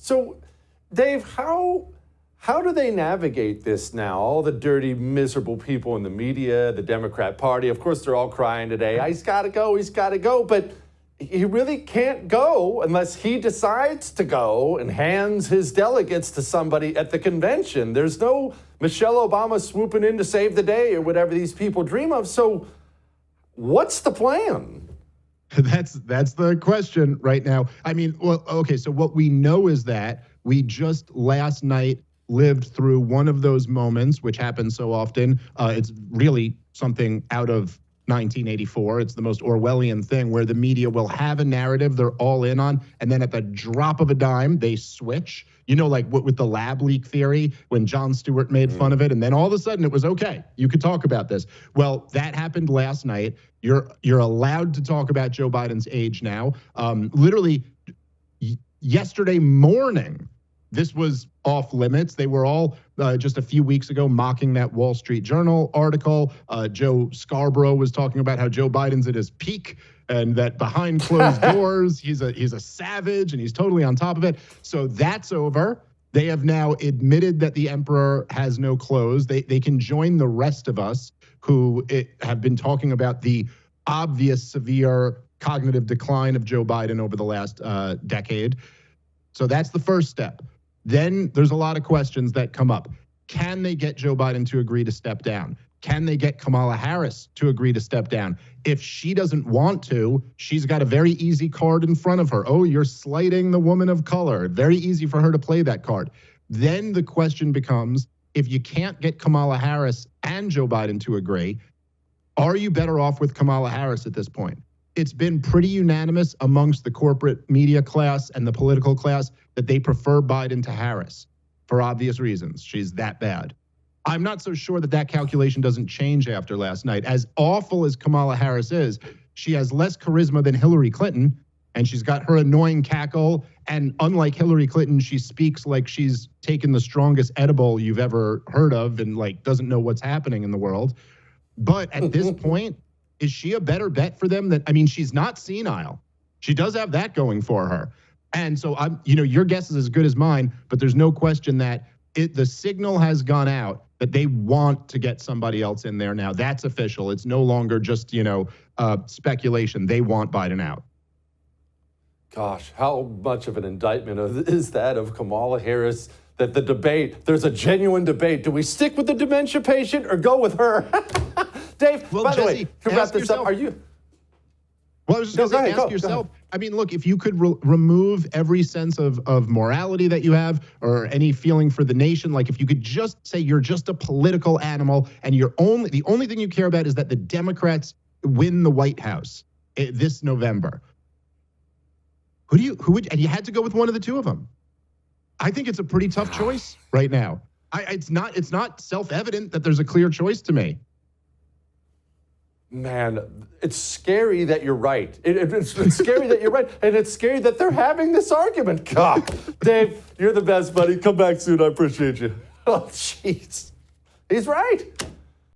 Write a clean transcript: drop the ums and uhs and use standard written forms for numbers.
So, Dave, how do they navigate this now? All the dirty, miserable people in the media, the Democrat Party, of course, they're all crying today. He's got to go. But he really can't go unless he decides to go and hands his delegates to somebody at the convention. There's no Michelle Obama swooping in to save the day or whatever these people dream of. So what's the plan? That's the question right now. I mean, well, okay, so what we know is that we just last night lived through one of those moments, which happens so often. It's really something out of 1984. It's the most Orwellian thing where the media will have a narrative they're all in on, and then at the drop of a dime, they switch. You know, like with the lab leak theory, when Jon Stewart made fun of it, and then all of a sudden it was okay. You could talk about this. Well, that happened last night. You're allowed to talk about Joe Biden's age now. Literally yesterday morning, this was off limits. They were all just a few weeks ago mocking that Wall Street Journal article. Joe Scarborough was talking about how Joe Biden's at his peak and that behind closed doors, he's a savage and he's totally on top of it. So that's over. They have now admitted that the emperor has no clothes. They can join the rest of us who have been talking about the obvious severe cognitive decline of Joe Biden over the last decade. So that's the first step. Then there's a lot of questions that come up. Can they get Joe Biden to agree to step down? Can they get Kamala Harris to agree to step down? If she doesn't want to, she's got a very easy card in front of her. Oh, you're slighting the woman of color. Very easy for her to play that card. Then the question becomes, if you can't get Kamala Harris and Joe Biden to agree, are you better off with Kamala Harris at this point? It's been pretty unanimous amongst the corporate media class and the political class that they prefer Biden to Harris for obvious reasons. She's that bad. I'm not so sure that calculation doesn't change after last night. As awful as Kamala Harris is, she has less charisma than Hillary Clinton, and she's got her annoying cackle. And unlike Hillary Clinton, she speaks like she's taken the strongest edible you've ever heard of and like doesn't know what's happening in the world. But at this point, is she a better bet for them? She's not senile. She does have that going for her. And so your guess is as good as mine, but there's no question that the signal has gone out that they want to get somebody else in there now. That's official. It's no longer just, speculation. They want Biden out. Gosh, how much of an indictment is that of Kamala Harris? That the debate, there's a genuine debate. Do we stick with the dementia patient or go with her? Dave, well, by Jesse, the way, to wrap this up, are you? Well, I was just going to ask yourself. I mean, look, if you could remove every sense of morality that you have or any feeling for the nation, like if you could just say you're just a political animal and the only thing you care about is that the Democrats win the White House this November. And you had to go with one of the two of them. I think it's a pretty tough choice right now. It's not self-evident that there's a clear choice to me. Man, it's scary that you're right. It's scary that you're right. And it's scary that they're having this argument. God, Dave, you're the best, buddy. Come back soon. I appreciate you. Oh, jeez. He's right.